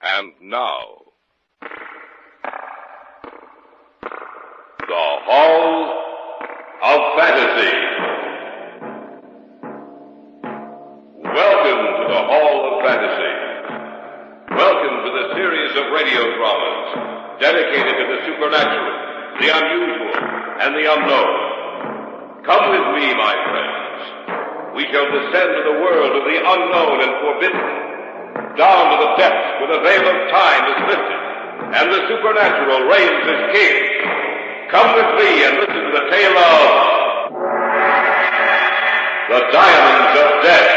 And now, the Hall of Fantasy. Welcome to the Hall of Fantasy. Welcome to the series of radio dramas dedicated to the supernatural, the unusual, and the unknown. Come with me, my friends. We shall descend to the world of the unknown and forbidden, down to the depths where the veil of time is lifted, and the supernatural reigns as king. Come with me and listen to the tale of the Diamonds of Death.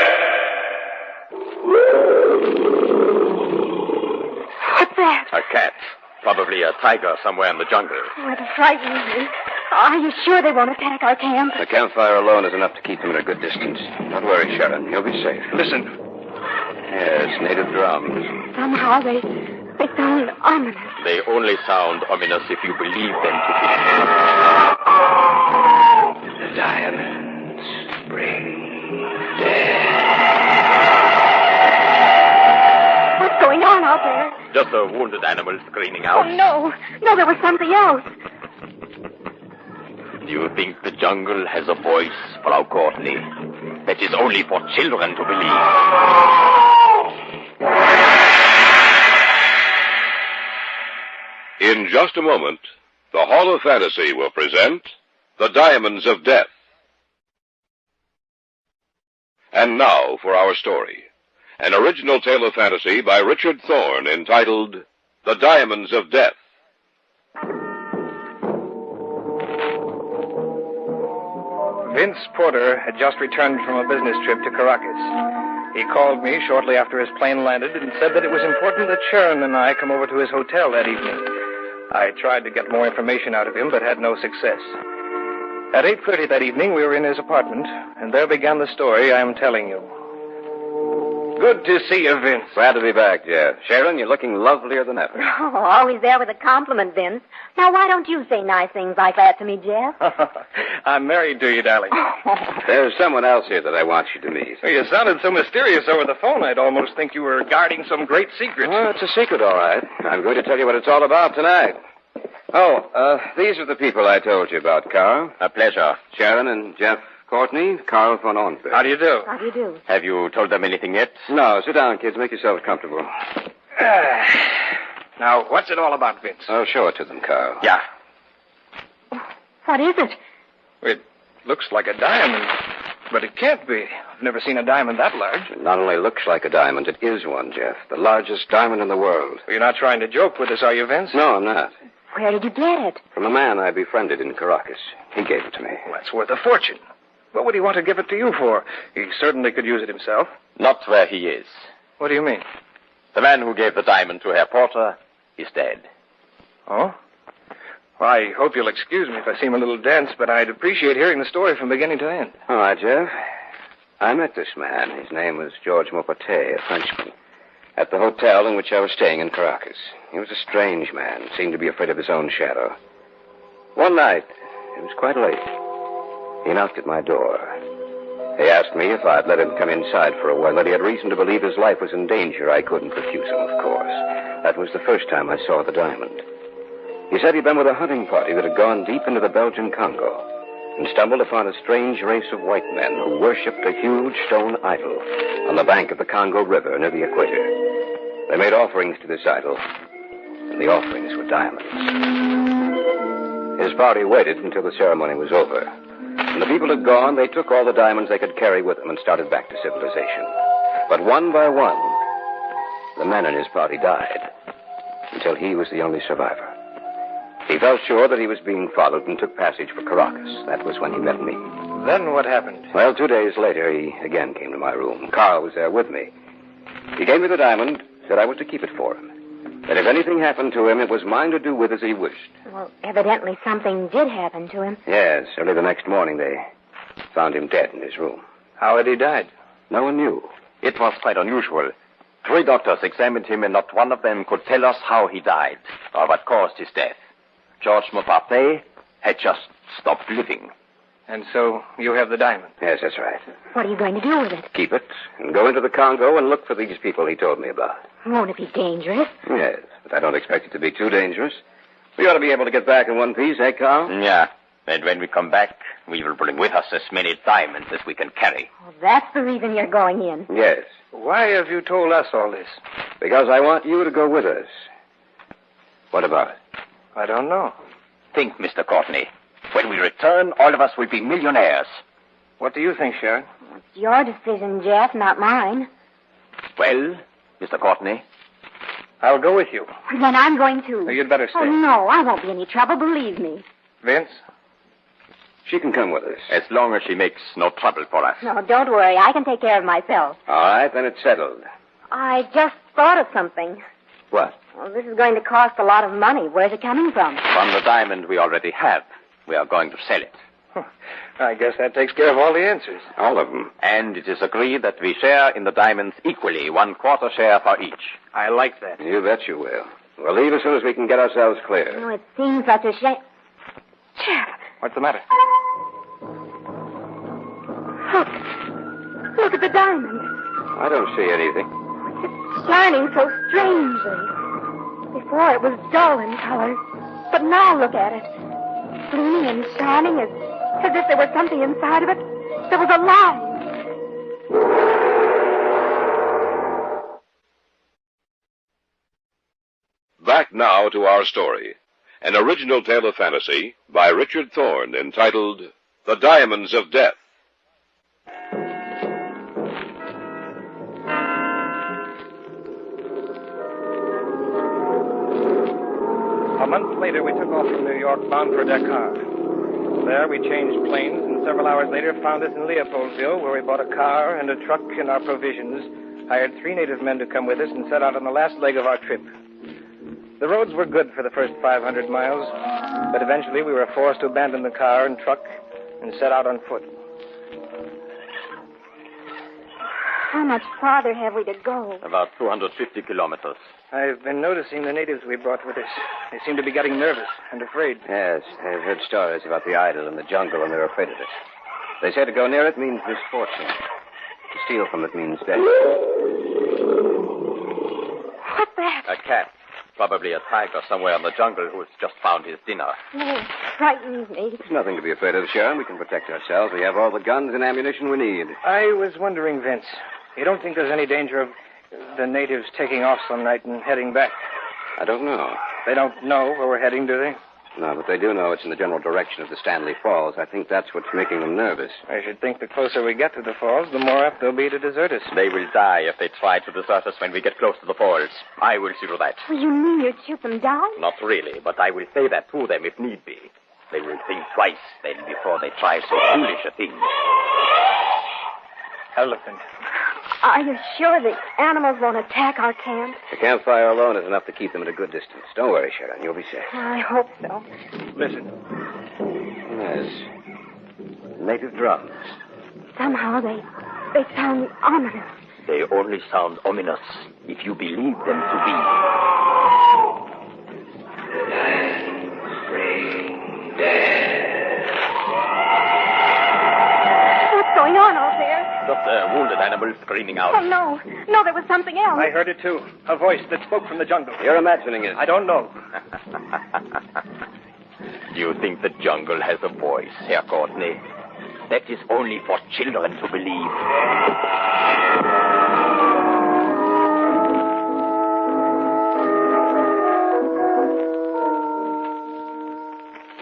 What's that? A cat. Probably a tiger somewhere in the jungle. Oh, it frightens me. Are you sure they won't attack our camp? The campfire alone is enough to keep them at a good distance. Don't worry, Sharon. You'll be safe. Listen. Yes, native drums. Somehow they sound ominous. They only sound ominous if you believe them to be. The diamonds bring death. What's going on out there? Just a wounded animal screaming out. Oh, no. No, there was something else. Do you think the jungle has a voice, Frau Courtney? That is only for children to believe. In just a moment, the Hall of Fantasy will present The Diamonds of Death. And now for our story. An original tale of fantasy by Richard Thorne entitled The Diamonds of Death. Vince Porter had just returned from a business trip to Caracas. He called me shortly after his plane landed and said that it was important that Sharon and I come over to his hotel that evening. I tried to get more information out of him, but had no success. At 8:30 that evening, we were in his apartment, and there began the story I am telling you. Good to see you, Vince. Glad to be back, Jeff. Sharon, you're looking lovelier than ever. Oh, always there with a compliment, Vince. Now, why don't you say nice things like that to me, Jeff? I'm married to you, darling. There's someone else here that I want you to meet. Well, you sounded so mysterious over the phone, I'd almost think you were guarding some great secret. Well, it's a secret, all right. I'm going to tell you what it's all about tonight. These are the people I told you about, Carl. A pleasure. Sharon and Jeff Courtney, Carl von Ornberg. How do you do? How do you do? Have you told them anything yet? No, sit down, kids. Make yourselves comfortable. Now, what's it all about, Vince? I'll show it to them, Carl. Yeah. What is it? It looks like a diamond, but it can't be. I've never seen a diamond that large. It not only looks like a diamond, it is one, Jeff. The largest diamond in the world. You're not trying to joke with us, are you, Vince? No, I'm not. Where did you get it? From a man I befriended in Caracas. He gave it to me. Well, that's worth a fortune. What would he want to give it to you for? He certainly could use it himself. Not where he is. What do you mean? The man who gave the diamond to Herr Porter is dead. Oh? Well, I hope you'll excuse me if I seem a little dense, but I'd appreciate hearing the story from beginning to end. All right, Jeff. I met this man. His name was George Maupetit, a Frenchman, at the hotel in which I was staying in Caracas. He was a strange man, seemed to be afraid of his own shadow. One night, it was quite late, he knocked at my door. He asked me if I'd let him come inside for a while, that he had reason to believe his life was in danger. I couldn't refuse him, of course. That was the first time I saw the diamond. He said he'd been with a hunting party that had gone deep into the Belgian Congo and stumbled upon a strange race of white men who worshipped a huge stone idol on the bank of the Congo River near the equator. They made offerings to this idol, and the offerings were diamonds. His party waited until the ceremony was over. When the people had gone, they took all the diamonds they could carry with them and started back to civilization. But one by one, the men in his party died, until he was the only survivor. He felt sure that he was being followed and took passage for Caracas. That was when he met me. Then what happened? Well, 2 days later, he again came to my room. Carl was there with me. He gave me the diamond, said I was to keep it for him. That if anything happened to him, it was mine to do with as he wished. Well, evidently something did happen to him. Yes, early the next morning, they found him dead in his room. How had he died? No one knew. It was quite unusual. 3 doctors examined him, and not one of them could tell us how he died or what caused his death. George Maupetit had just stopped living. And so you have the diamond? Yes, that's right. What are you going to do with it? Keep it and go into the Congo and look for these people he told me about. Won't it be dangerous? Yes, but I don't expect it to be too dangerous. We ought to be able to get back in one piece, eh, Kall? Yeah. And when we come back, we will bring with us as many diamonds as we can carry. Oh, that's the reason you're going in. Yes, Why have you told us all this? because I want you to go with us. What about it? I don't know. Think, Mr. Courtney. When we return, all of us will be millionaires. What do you think, Sharon? It's your decision, Jeff, not mine. Well, Mr. Courtney? I'll go with you. Then I'm going too. You'd better stay. Oh, no, I won't be any trouble, believe me. Vince? She can come with us. As long as she makes no trouble for us. No, don't worry. I can take care of myself. All right, then it's settled. I just thought of something. What? Well, this is going to cost a lot of money. Where's it coming from? From the diamond we already have. We are going to sell it. I guess that takes care of all the answers. All of them. And it is agreed that we share in the diamonds equally, 1/4 share for each. I like that. You bet you will. We'll leave as soon as we can get ourselves clear. Oh, it seems such a shame. Jeff, What's the matter? look at the diamond. I don't see anything. It's shining so strangely. Before it was dull in color, but now look at it. Gleaming and shining as if there was something inside of it that was alive. Back now to our story. An original tale of fantasy by Richard Thorne entitled The Diamonds of Death. A month later, we took off from New York bound for Dakar. There, we changed planes, and several hours later found us in Leopoldville, where we bought a car and a truck and our provisions, hired 3 native men to come with us, and set out on the last leg of our trip. The roads were good for the first 500 miles, but eventually we were forced to abandon the car and truck and set out on foot. How much farther have we to go? About 250 kilometers. I've been noticing the natives we brought with us. They seem to be getting nervous and afraid. Yes, I've heard stories about the idol in the jungle, and they're afraid of it. They say to go near it means misfortune. To steal from it means death. What's that? A cat. Probably a tiger somewhere in the jungle who has just found his dinner. Oh, it frightens me. There's nothing to be afraid of, Sharon. We can protect ourselves. We have all the guns and ammunition we need. I was wondering, Vince, you don't think there's any danger of the natives taking off some night and heading back? I don't know. They don't know where we're heading, do they? No, but they do know it's in the general direction of the Stanley Falls. I think that's what's making them nervous. I should think the closer we get to the falls, the more apt they'll be to desert us. They will die if they try to desert us when we get close to the falls. I will see to that. Well, you mean you'd shoot them down? Not really, but I will say that to them if need be. They will think twice then before they try so foolish a thing. Elephant. Are you sure the animals won't attack our camp? The campfire alone is enough to keep them at a good distance. Don't worry, Sharon. You'll be safe. I hope so. Listen. Yes. Native drums. Somehow they sound ominous. They only sound ominous if you believe them to be. What's going on out there? Just a wounded animal screaming out. Oh, no. No, there was something else. I heard it, too. A voice that spoke from the jungle. You're imagining it. I don't know. You think the jungle has a voice, Herr Courtney? That is only for children to believe.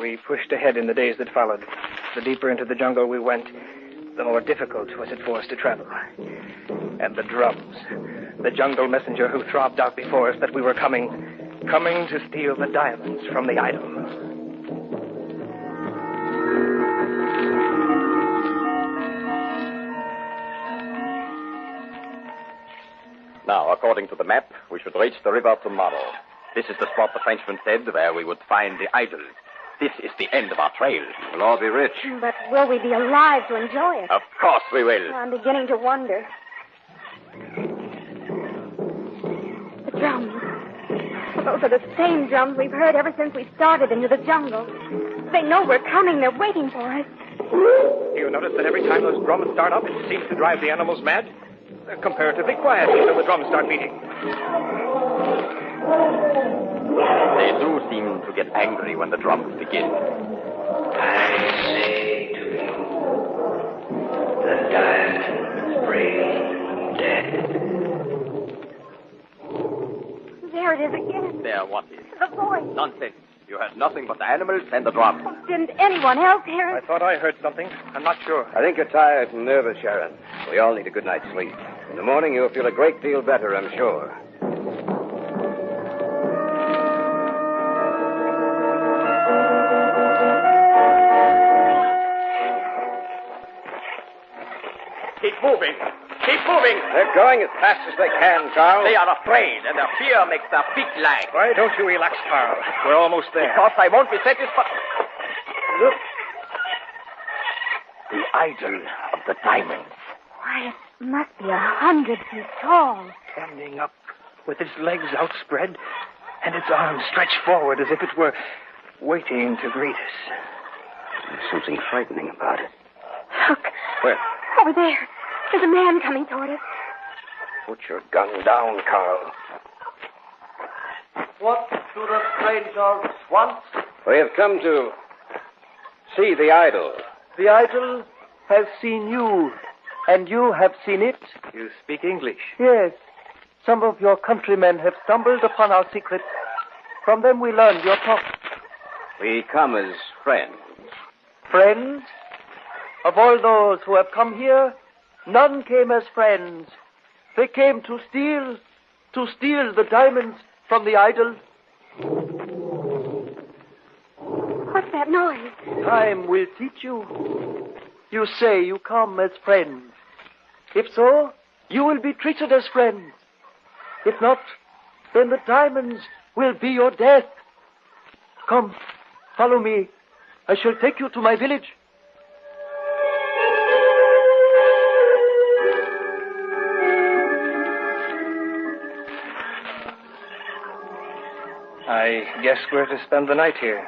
We pushed ahead in the days that followed. The deeper into the jungle we went, the more difficult was it for us to travel. And the drums. The jungle messenger who throbbed out before us that we were coming to steal the diamonds from the idol. Now, according to the map, we should reach the river tomorrow. This is the spot the Frenchman said where we would find the idol. This is the end of our trail. We'll all be rich. But will we be alive to enjoy it? Of course we will. I'm beginning to wonder. The drums. Those are the same drums we've heard ever since we started into the jungle. They know we're coming. They're waiting for us. Do you notice that every time those drums start up, it seems to drive the animals mad? They're comparatively quiet until the drums start beating. They do seem to get angry when the drums begin. I say to you, the diamonds bring death. There it is again. There, what is? The voice. Nonsense. You heard nothing but the animals and the drums. Didn't anyone else hear I it? thought I heard something. I'm not sure. I think you're tired and nervous, Sharon. We all need a good night's sleep. In the morning, you'll feel a great deal better, I'm sure. Keep moving. Keep moving. They're going as fast as they can, Carl. They are afraid, and their fear makes their feet lag. Why don't you relax, Carl? We're almost there. Because I won't be satisfied. Look. The idol of the diamonds. Why, it must be 100 feet tall. Standing up with its legs outspread and its arms stretched forward as if it were waiting to greet us. There's something frightening about it. Look. Where? Over there. There's a man coming toward us. Put your gun down, Carl. What do the strangers want? We have come to see the idol. The idol has seen you, and you have seen it? You speak English. Yes. Some of your countrymen have stumbled upon our secret. From them we learned your talk. We come as friends. Friends? Of all those who have come here, none came as friends. They came to steal the diamonds from the idol. What's that noise? Time will teach you. You say you come as friends. If so, you will be treated as friends. If not, then the diamonds will be your death. Come, follow me. I shall take you to my village. I guess we're to spend the night here.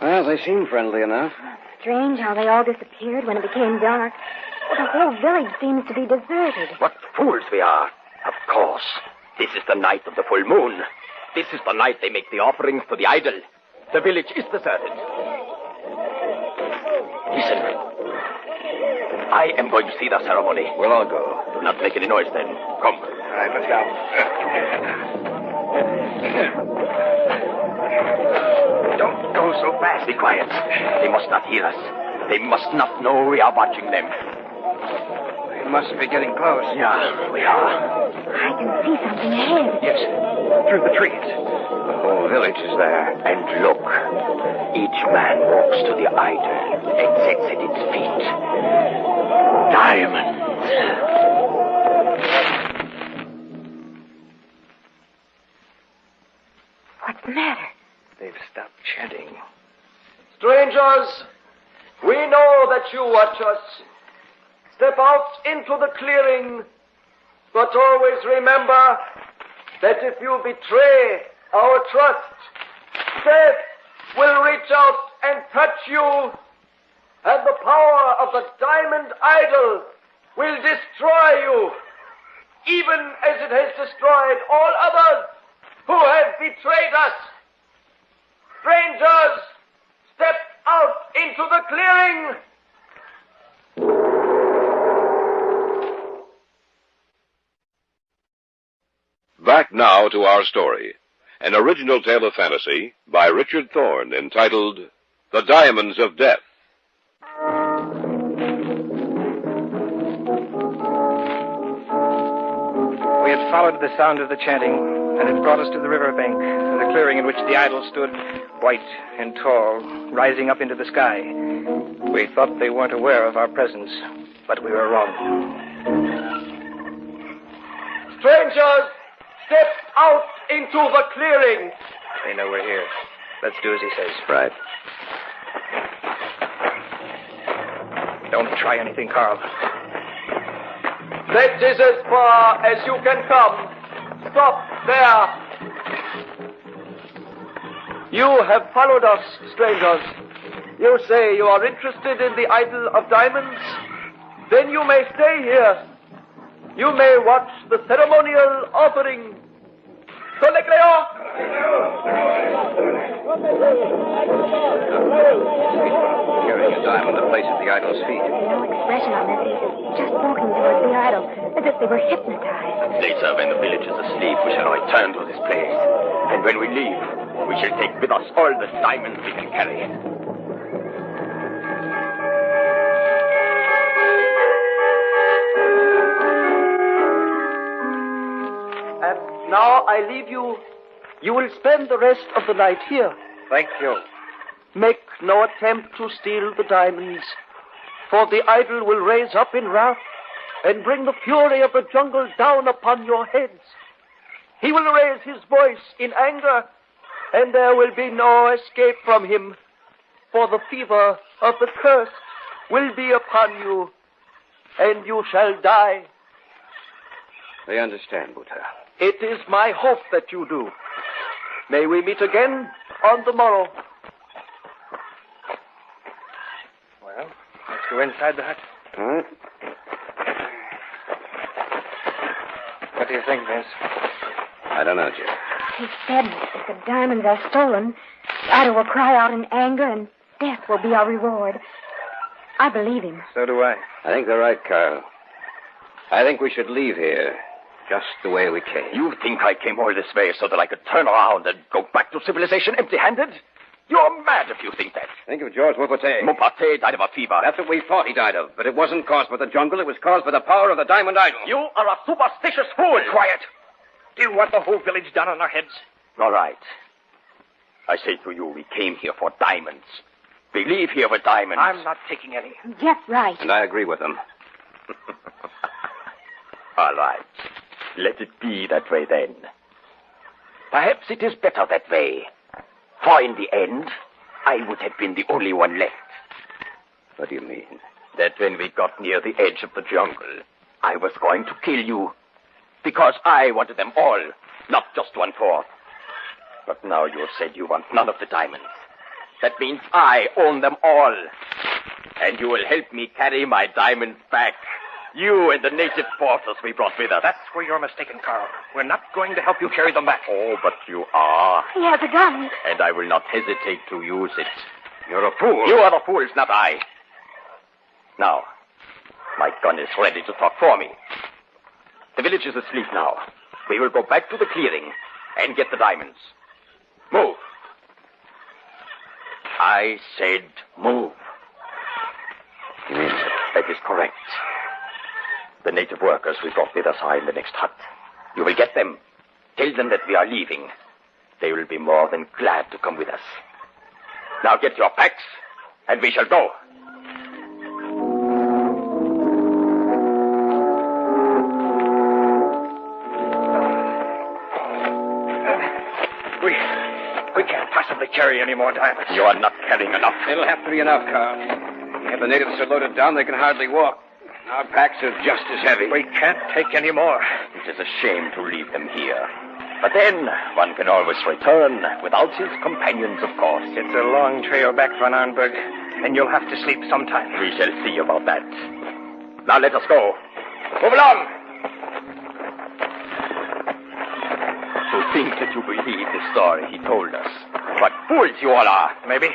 Well, they seem friendly enough. Strange how they all disappeared when it became dark. The whole village seems to be deserted. What fools we are. Of course. This is the night of the full moon. This is the night they make the offerings to the idol. The village is deserted. Listen. I am going to see the ceremony. We'll all go. Do not make any noise then. Come. All right, let's go. Don't go so fast. Be quiet. They must not hear us. They must not know we are watching them. We must be getting close. Yeah, we are. I can see something ahead. Yes, through the trees. The whole village is there. And look. Each man walks to the idol and sets at its feet. Diamonds. What's the matter? They've stopped chanting. Strangers, we know that you watch us. Step out into the clearing, but always remember that if you betray our trust, death will reach out and touch you, and the power of the diamond idol will destroy you, even as it has destroyed all others who have betrayed us. Strangers, step out into the clearing. Back now to our story. An original tale of fantasy by Richard Thorne entitled The Diamonds of Death. We had followed the sound of the chanting, and it brought us to the riverbank, the clearing in which the idol stood, white and tall, rising up into the sky. We thought they weren't aware of our presence, but we were wrong. Strangers, step out into the clearing. They know we're here. Let's do as he says. Right. Don't try anything, Carl. That is as far as you can come. Stop there. You have followed us, strangers. You say you are interested in the idol of diamonds? Then you may stay here. You may watch the ceremonial offering. Carrying a diamond that places the idol's feet. No expression on their faces, just walking towards the idol, as if they were hypnotized. Later, when the village is asleep, we shall return to this place. And when we leave, we shall take with us all the diamonds we can carry. Now I leave you. You will spend the rest of the night here. Thank you. Make no attempt to steal the diamonds, for the idol will raise up in wrath and bring the fury of the jungle down upon your heads. He will raise his voice in anger, and there will be no escape from him, for the fever of the curse will be upon you, and you shall die. I understand, Buddha. It is my hope that you do. May we meet again on the morrow. Well, let's go inside the hut. All right. What do you think, Vince? I don't know, Jeff. He said if the diamonds are stolen, Ida will cry out in anger and death will be our reward. I believe him. So do I. I think they're right, Carl. I think we should leave here just the way we came. You think I came all this way so that I could turn around and go back to civilization empty-handed? You're mad if you think that. Think of George Mupate. Mupate died of a fever. That's what we thought he died of, but it wasn't caused by the jungle. It was caused by the power of the diamond idol. You are a superstitious fool. Quiet. Do you want the whole village down on our heads? All right. I say to you, we came here for diamonds. We leave here with diamonds. I'm not taking any. Jeff's right. And I agree with him. All right. Let it be that way, then. Perhaps it is better that way. For in the end, I would have been the only one left. What do you mean? That when we got near the edge of the jungle, I was going to kill you. Because I wanted them all, not just 1/4. But now you have said you want none of the diamonds. That means I own them all. And you will help me carry my diamonds back. You and the native porters we brought with us. That's where you're mistaken, Carl. We're not going to help you carry them back. Oh, but you are. He has a gun. And I will not hesitate to use it. You're a fool. You are the fools, not I. Now, my gun is ready to talk for me. The village is asleep now. We will go back to the clearing and get the diamonds. Move. I said move. You mean that is correct. The native workers we brought with us are in the next hut. You will get them. Tell them that we are leaving. They will be more than glad to come with us. Now get your packs, and we shall go. We can't possibly carry any more diamonds. You are not carrying enough. It'll have to be enough, Carl. If the natives are loaded down, they can hardly walk. Our packs are just as heavy. We can't take any more. It is a shame to leave them here. But then, one can always return without his companions, of course. It's a long trail back from Arnberg, and you'll have to sleep sometime. We shall see about that. Now let us go. Move along! To think that you believe the story he told us. What fools you all are. Maybe.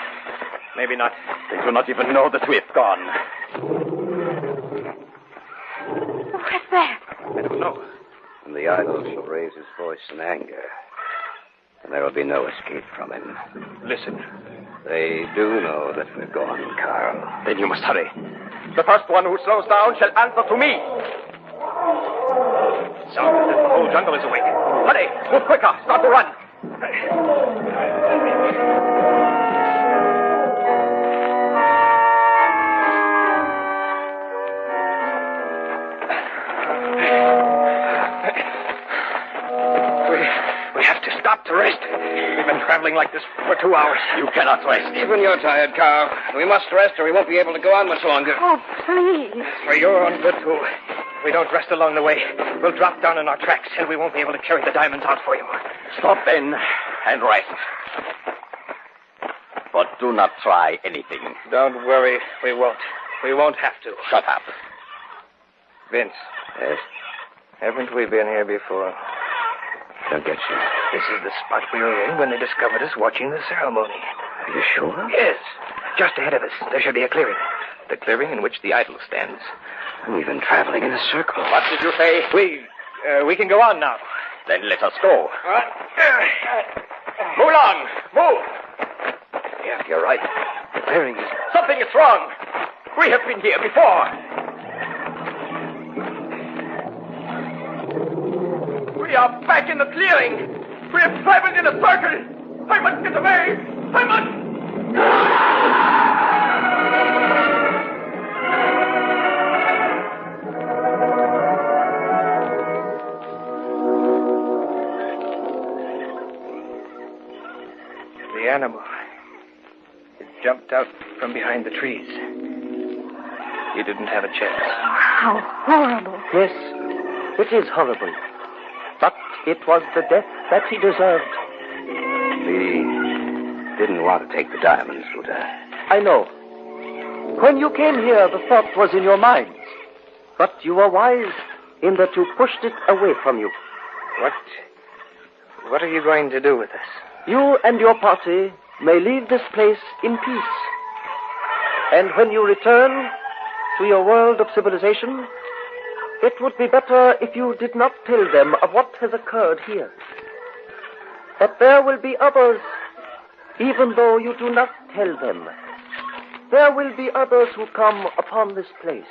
Maybe not. They do not even know that we have gone. What's that? I don't know. And the idol shall raise his voice in anger. And there will be no escape from him. Listen. They do know that we're gone, Carl. Then you must hurry. The first one who slows down shall answer to me. Sounds as if the whole jungle is awake. Hurry! Move quicker! Start to run! We have to stop to rest. We've been traveling like this for 2 hours. You cannot rest. Even you're tired, Carl. We must rest or we won't be able to go on much longer. Oh, please. For your own good, too. If we don't rest along the way, we'll drop down in our tracks, and we won't be able to carry the diamonds out for you. Stop then and rest. But do not try anything. Don't worry. We won't. We won't have to. Shut up. Vince. Yes? Haven't we been here before? Don't get you. This is the spot we were in when they discovered us watching the ceremony. Are you sure? Yes. Just ahead of us, there should be a clearing. The clearing in which the idol stands. We've been traveling in a circle. What did you say? We can go on now. Then let us go. Move along. Move. Yeah, you're right. The clearing is... Something is wrong. We have been here before. We are back in the clearing. We have traveled in a circle. I must get away. I must. The animal. It jumped out from behind the trees. You didn't have a chance. How horrible. Yes, it is horrible. But it was the death that he deserved. We didn't want to take the diamonds, Ruta. I know. When you came here, the thought was in your minds. But you were wise in that you pushed it away from you. What are you going to do with us? You and your party may leave this place in peace. And when you return to your world of civilization, it would be better if you did not tell them of what has occurred here. But there will be others, even though you do not tell them. There will be others who come upon this place.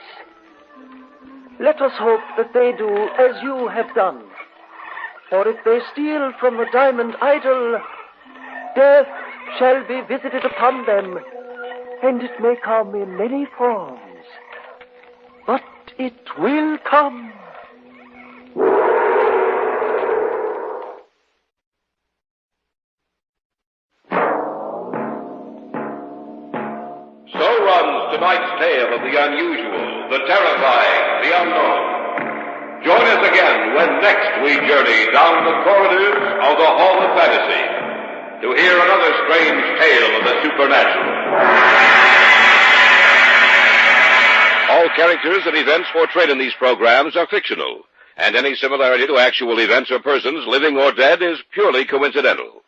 Let us hope that they do as you have done. For if they steal from the diamond idol, death shall be visited upon them, and it may come in many forms. But it will come. So runs tonight's tale of the unusual, the terrifying, the unknown. Join us again when next we journey down the corridors of the Hall of Fantasy to hear another strange tale of the supernatural. All characters and events portrayed in these programs are fictional, and any similarity to actual events or persons, living or dead, is purely coincidental.